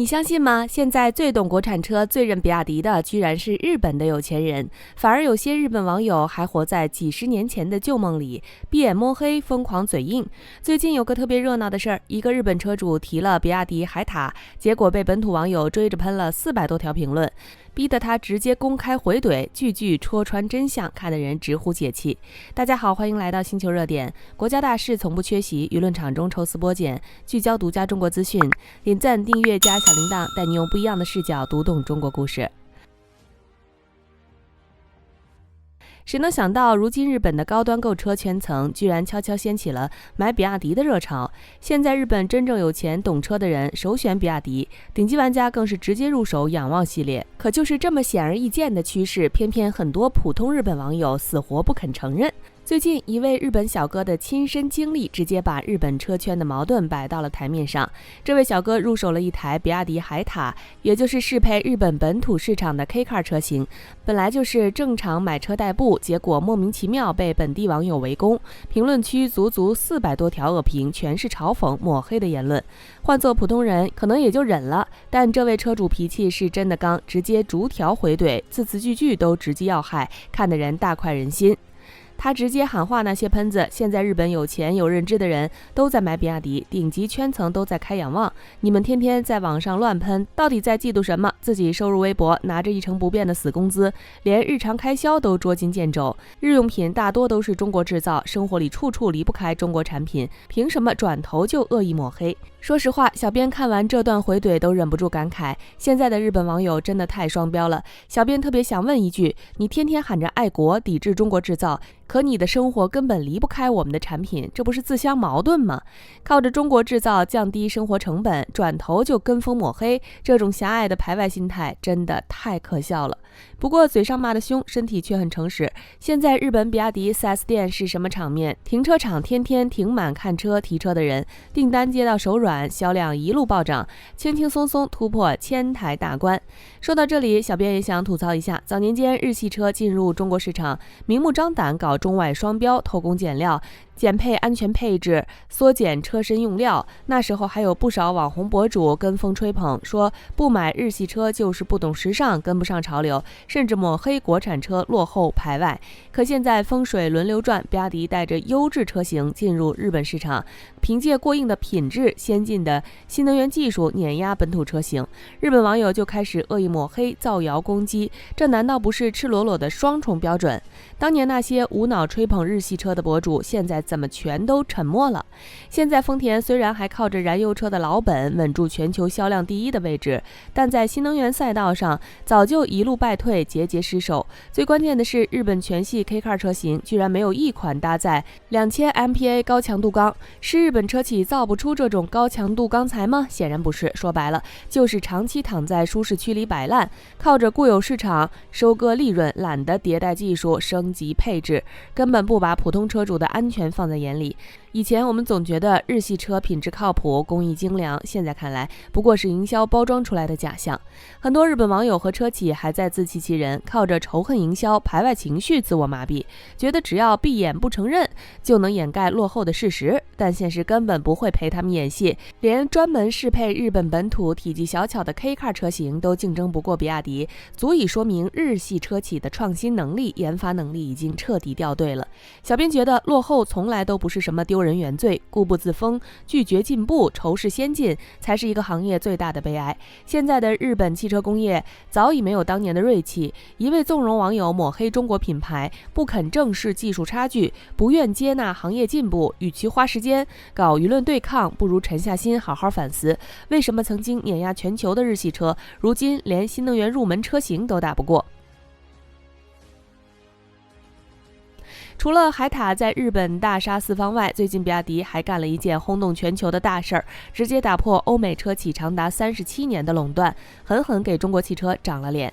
你相信吗？现在最懂国产车、最认比亚迪的，居然是日本的有钱人。反而有些日本网友还活在几十年前的旧梦里，闭眼摸黑，疯狂嘴硬。最近有个特别热闹的事儿，一个日本车主提了比亚迪海塔，结果被本土网友追着喷了400多条评论，逼得他直接公开回怼，句句戳穿真相，看得人直呼解气。大家好，欢迎来到星球热点。国家大事从不缺席，舆论场中抽丝剥茧，聚焦独家中国资讯。点赞、订阅加小铃铛，带你用不一样的视角读懂中国故事。谁能想到，如今日本的高端购车圈层居然悄悄掀起了买比亚迪的热潮。现在日本真正有钱懂车的人首选比亚迪，顶级玩家更是直接入手仰望系列。可就是这么显而易见的趋势，偏偏很多普通日本网友死活不肯承认。最近一位日本小哥的亲身经历，直接把日本车圈的矛盾摆到了台面上。这位小哥入手了一台比亚迪海塔，也就是适配日本本土市场的 K Car 车型。本来就是正常买车代步，结果莫名其妙被本地网友围攻，评论区足400多条恶评，全是嘲讽抹黑的言论。换做普通人可能也就忍了，但这位车主脾气是真的刚，直接逐条回怼，字字句句都直击要害，看得人大快人心。他直接喊话那些喷子，现在日本有钱有认知的人都在买比亚迪，顶级圈层都在开仰望，你们天天在网上乱喷，到底在嫉妒什么？自己收入微薄，拿着一成不变的死工资，连日常开销都捉襟见肘，日用品大多都是中国制造，生活里处处离不开中国产品，凭什么转头就恶意抹黑？说实话，小编看完这段回怼都忍不住感慨，现在的日本网友真的太双标了。小编特别想问一句，你天天喊着爱国，抵制中国制造，可你的生活根本离不开我们的产品，这不是自相矛盾吗？靠着中国制造降低生活成本，转头就跟风抹黑，这种狭隘的排外心态真的太可笑了。不过嘴上骂得凶，身体却很诚实。现在日本比亚迪 4S 店是什么场面？停车场天天停满看车提车的人，订单接到手软，销量一路暴涨，轻轻松松突破1000台大关。说到这里，小编也想吐槽一下，早年间日系车进入中国市场，明目张胆搞中外双标，偷工减料，减配安全配置，缩减车身用料。那时候还有不少网红博主跟风吹捧，说不买日系车就是不懂时尚，跟不上潮流，甚至抹黑国产车落后排外。可现在风水轮流转，比亚迪带着优质车型进入日本市场，凭借过硬的品质、先进的新能源技术碾压本土车型，日本网友就开始恶意抹黑、造谣攻击，这难道不是赤裸裸的双重标准？当年那些无脑吹捧日系车的博主，现在怎么全都沉默了？现在丰田虽然还靠着燃油车的老本稳住全球销量第1的位置，但在新能源赛道上早就一路败退，节节失守。最关键的是，日本全系 K Car 车型居然没有一款搭载2000 MPa 高强度钢，是日本车企造不出这种高强度钢材吗？显然不是，说白了就是长期躺在舒适区里摆烂，靠着固有市场收割利润，懒得迭代技术升级配置，根本不把普通车主的安全放在眼里。以前我们总觉得日系车品质靠谱，工艺精良，现在看来不过是营销包装出来的假象。很多日本网友和车企还在自欺欺人，靠着仇恨营销、排外情绪自我麻痹，觉得只要闭眼不承认就能掩盖落后的事实，但现实根本不会陪他们演戏，连专门适配日本本土体积小巧的 K Car 车型都竞争不过比亚迪，足以说明日系车企的创新能力、研发能力已经彻底掉队了。小编觉得落后从来都不是什么丢人原罪，固步自封、拒绝进步、仇视先进，才是一个行业最大的悲哀。现在的日本汽车工业早已没有当年的锐气，一味纵容网友抹黑中国品牌，不肯正视技术差距，不愿接纳行业进步，与其花时间搞舆论对抗，不如沉下心好好反思，为什么曾经碾压全球的日系车，如今连新能源入门车型都打不过。除了海塔在日本大杀四方外，最近比亚迪还干了一件轰动全球的大事儿，直接打破欧美车企长达37年的垄断，狠狠给中国汽车长了脸。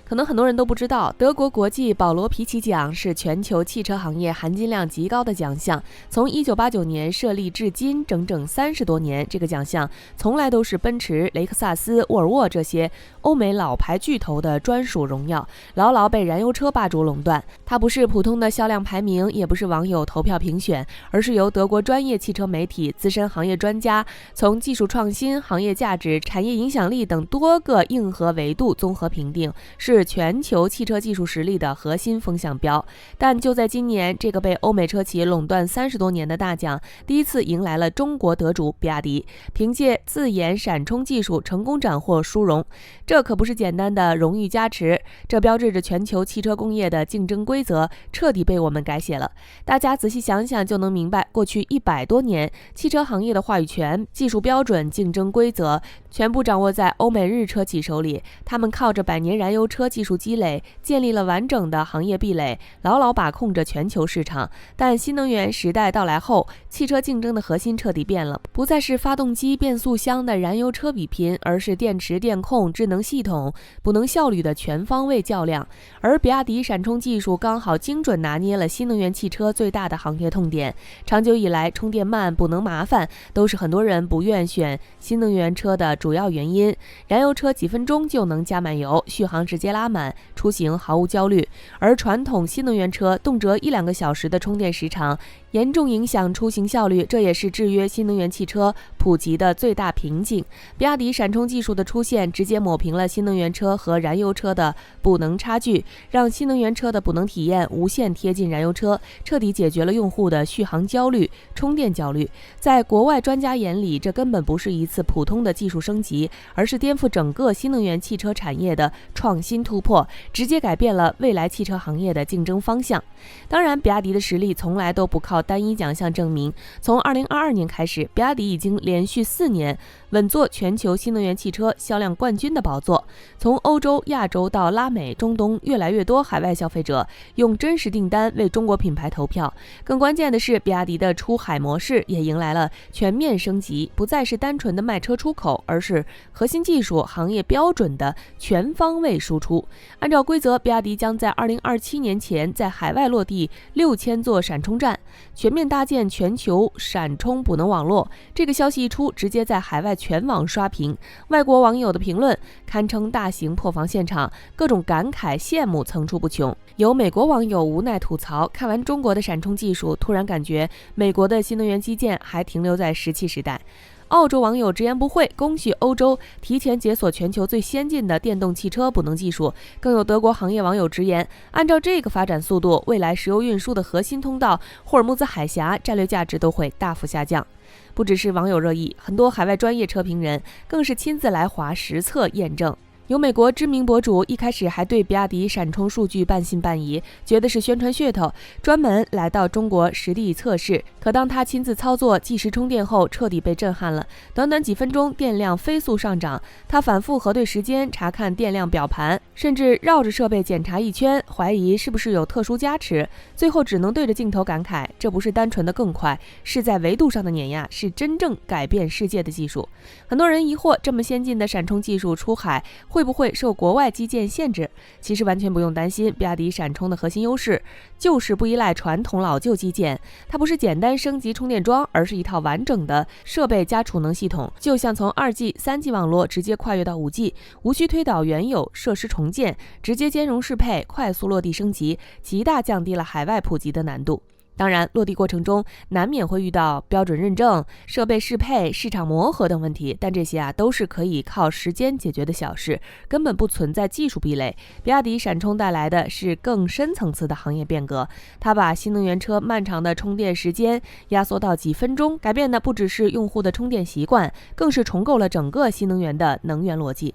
可可能很多人都不知道，德国国际保罗皮奇奖是全球汽车行业含金量极高的奖项。从1989年设立至今，整整30多年，这个奖项从来都是奔驰、雷克萨斯、沃尔沃这些欧美老牌巨头的专属荣耀，牢牢被燃油车霸主垄断。它不是普通的销量排名，也不是网友投票评选，而是由德国专业汽车媒体、资深行业专家从技术创新、行业价值、产业影响力等多个硬核维度综合评定，是全球汽车技术实力的核心风向标。但就在今年，这个被欧美车企垄断30多年的大奖，第一次迎来了中国得主比亚迪，凭借自研闪充技术成功斩获殊荣。这可不是简单的荣誉加持，这标志着全球汽车工业的竞争规则彻底被我们改写了。大家仔细想想就能明白，过去100多年，汽车行业的话语权、技术标准、竞争规则全部掌握在欧美日车企手里。他们靠着100年燃油车技术积累，建立了完整的行业壁垒，牢牢把控着全球市场。但新能源时代到来后，汽车竞争的核心彻底变了，不再是发动机、变速箱的燃油车比拼，而是电池、电控、智能系统、补能效率的全方位较量。而比亚迪闪充技术刚好精准拿捏了新能源汽车最大的行业痛点。长久以来，充电慢、补能麻烦，都是很多人不愿选新能源车的主要原因。燃油车几分钟就能加满油，续航直接拉满，出行毫无焦虑。而传统新能源车动辄1-2个小时的充电时长，严重影响出行效率，这也是制约新能源汽车普及的最大瓶颈。比亚迪闪充技术的出现，直接抹平了新能源车和燃油车的补能差距，让新能源车的补能体验无限贴近燃油车，彻底解决了用户的续航焦虑、充电焦虑。在国外专家眼里，这根本不是一次普通的技术升级，而是颠覆整个新能源汽车产业的创新突破，直接改变了未来汽车行业的竞争方向。当然，比亚迪的实力从来都不靠单一奖项证明。从2022年开始，比亚迪已经连续4年稳坐全球新能源汽车销量冠军的宝座。从欧洲、亚洲到拉美、中东，越来越多海外消费者用真实订单为中国品牌投票。更关键的是，比亚迪的出海模式也迎来了全面升级，不再是单纯的卖车出口，而是核心技术、行业标准的全方位输出。按照规则，比亚迪将在2027年前在海外落地6000座闪充站，全面搭建全球闪充补能网络。这个消息一出，直接在海外全网刷屏，外国网友的评论堪称大型破防现场，各种感慨羡慕层出不穷。有美国网友无奈吐槽，看完中国的闪充技术，突然感觉美国的新能源基建还停留在石器时代。澳洲网友直言不讳，恭喜欧洲提前解锁全球最先进的电动汽车补能技术。更有德国行业网友直言，按照这个发展速度，未来石油运输的核心通道霍尔木兹海峡战略价值都会大幅下降。不只是网友热议，很多海外专业车评人更是亲自来华实测验证。有美国知名博主一开始还对比亚迪闪充数据半信半疑，觉得是宣传噱头，专门来到中国实地测试。可当他亲自操作计时充电后，彻底被震撼了。短短几分钟，电量飞速上涨。他反复核对时间，查看电量表盘，甚至绕着设备检查一圈，怀疑是不是有特殊加持。最后只能对着镜头感慨，这不是单纯的更快，是在维度上的碾压，是真正改变世界的技术。很多人疑惑，这么先进的闪充技术出海会不会受国外基建限制？其实完全不用担心，比亚迪闪充的核心优势就是不依赖传统老旧基建，它不是简单升级充电桩，而是一套完整的设备加储能系统，就像从2G、3G 网络直接跨越到5G，无需推倒原有设施重建，直接兼容适配，快速落地升级，极大降低了海外普及的难度。当然，落地过程中难免会遇到标准认证、设备适配、市场磨合等问题，但这些都是可以靠时间解决的小事，根本不存在技术壁垒。比亚迪闪充带来的是更深层次的行业变革，它把新能源车漫长的充电时间压缩到几分钟，改变的不只是用户的充电习惯，更是重构了整个新能源的能源逻辑。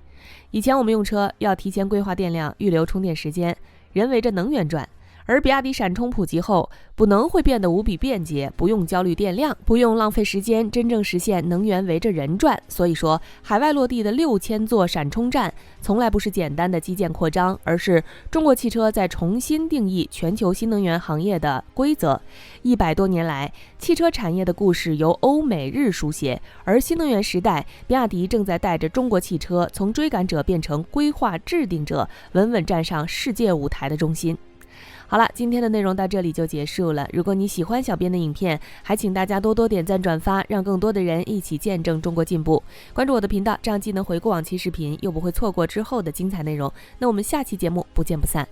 以前我们用车要提前规划电量，预留充电时间，人围着能源转。而比亚迪闪充普及后，会变得无比便捷，不用焦虑电量，不用浪费时间，真正实现能源围着人转。所以说，海外落地的6000座闪充站，从来不是简单的基建扩张，而是中国汽车在重新定义全球新能源行业的规则。100多年来，汽车产业的故事由欧美日书写，而新能源时代，比亚迪正在带着中国汽车从追赶者变成规划制定者，稳稳站上世界舞台的中心。好了，今天的内容到这里就结束了。如果你喜欢小编的影片，还请大家多多点赞转发，让更多的人一起见证中国进步。关注我的频道，这样既能回顾往期视频，又不会错过之后的精彩内容。那我们下期节目不见不散。